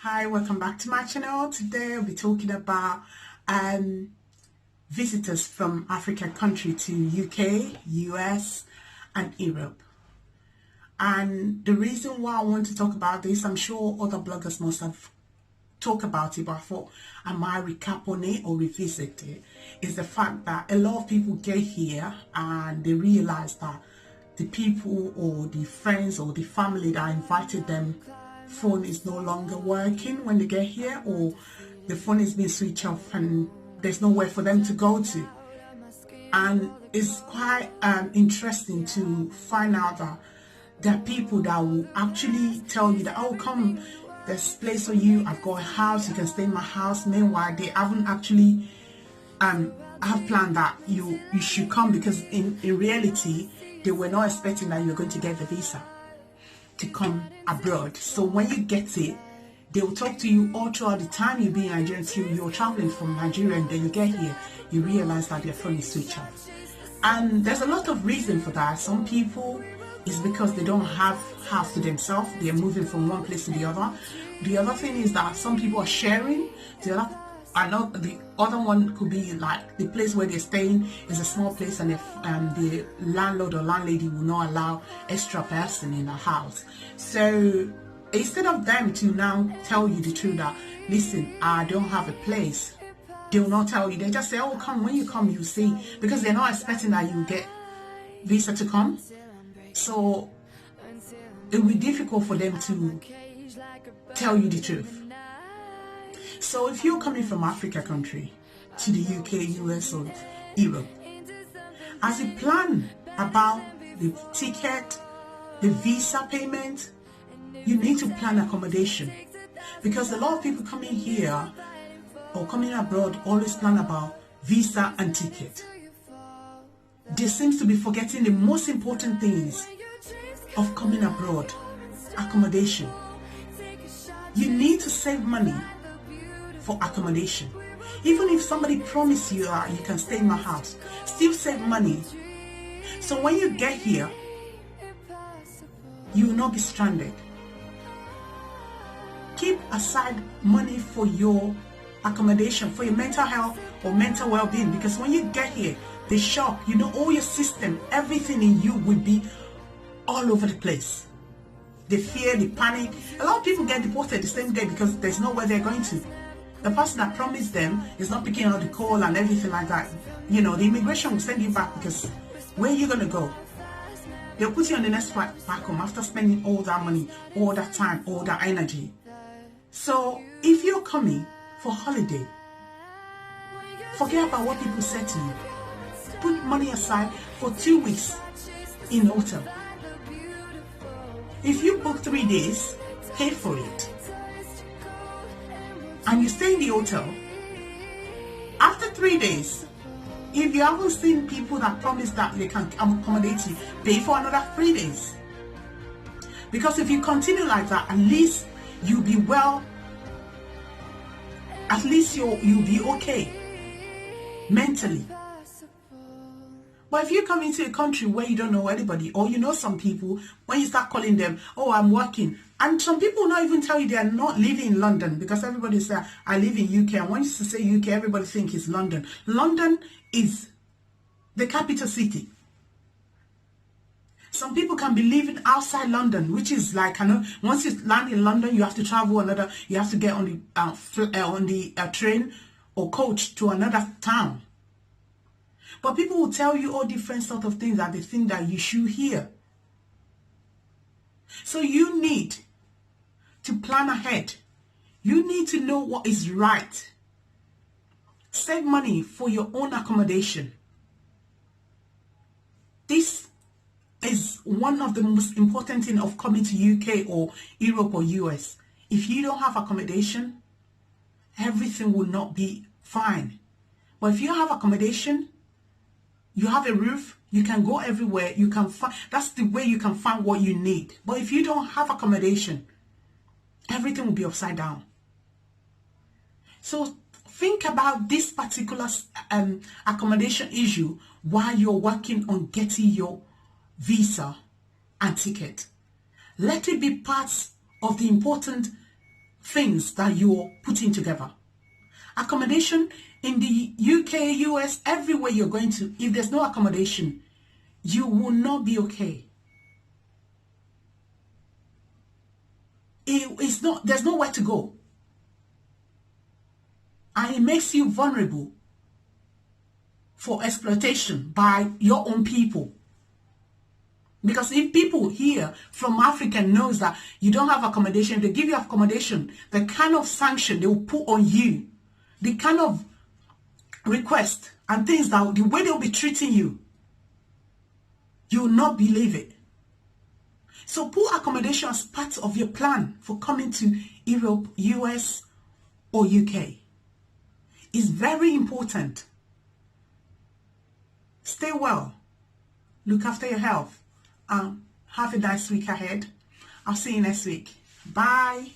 Hi, welcome back to my channel. Today we'll be talking about visitors from African country to UK, US and Europe. And the reason why I want to talk about this, I'm sure other bloggers must have talked about it, but I thought I might recap on it or revisit it, is the fact that a lot of people get here and they realize that the people or the friends or the family that invited them, phone is no longer working when they get here, or the phone is being switched off and there's nowhere for them to go to. And it's quite interesting to find out that there are people that will actually tell you that, oh, come, there's a place for you, I've got a house, you can stay in my house. Meanwhile, they haven't actually have planned that you should come, because in reality they were not expecting that you're going to get the visa to come abroad. So when you get it, they will talk to you all throughout the time you'll be in Nigeria until you're traveling from Nigeria, and then you get here, you realize that your phone is switched off. And there's a lot of reason for that. Some people, it's because they don't have house to themselves, they're moving from one place to the other. The other thing is that some people are sharing. The other one could be like the place where they're staying is a small place, and the landlord or landlady will not allow extra person in the house. So instead of them to now tell you the truth that, listen, I don't have a place, they will not tell you. They just say, oh, come, when you come you see, because they're not expecting that you get visa to come. So it will be difficult for them to tell you the truth. So if you're coming from Africa country to the UK, US or Europe, as you plan about the ticket, the visa payment, you need to plan accommodation, because a lot of people coming here or coming abroad always plan about visa and ticket. They seem to be forgetting the most important things of coming abroad: accommodation. You need to save money for accommodation. Even if somebody promised you that you can stay in my house, still save money. So when you get here, you will not be stranded. Keep aside money for your accommodation, for your mental health or mental well-being, because when you get here, the shock, all your system, everything in you will be all over the place. The fear, the panic. A lot of people get deported the same day because there's nowhere they're going to. The person that promised them is not picking up the call and everything like that. The immigration will send you back, because where are you going to go? They'll put you on the next flight back home after spending all that money, all that time, all that energy. So if you're coming for holiday, forget about what people said to you. Put money aside for 2 weeks in hotel. If you book 3 days, pay for it. And you stay in the hotel. After 3 days, if you haven't seen people that promise that they can accommodate you, pay for another 3 days. Because if you continue like that, at least you'll be well, at least you'll be okay mentally. But if you come into a country where you don't know anybody, or you know some people, when you start calling them, oh, I'm working, and some people will not even tell you they are not living in London, because everybody says, I live in UK, and when you say UK, everybody thinks it's London. London is the capital city. Some people can be living outside London, which is like, once you land in London, you have to travel you have to get on the train or coach to another town. But people will tell you all different sort of things that they think that you should hear. So you need to plan ahead. You need to know what is right. Save money for your own accommodation. This is one of the most important things of coming to UK or Europe or US. If you don't have accommodation, everything will not be fine. But if you have accommodation, you have a roof, you can go everywhere, you can find, that's the way you can find what you need. But if you don't have accommodation, everything will be upside down. So think about this particular accommodation issue while you're working on getting your visa and ticket. Let it be part of the important things that you're putting together. Accommodation in the UK, US, everywhere you're going to, if there's no accommodation, you will not be okay. There's nowhere to go. And it makes you vulnerable for exploitation by your own people. Because if people here from Africa knows that you don't have accommodation, they give you accommodation, the kind of sanction they will put on you, the kind of request and things that the way they'll be treating you, you will not believe it. So put accommodation as part of your plan for coming to Europe, US, or UK. It's very important. Stay well. Look after your health. Have a nice week ahead. I'll see you next week. Bye.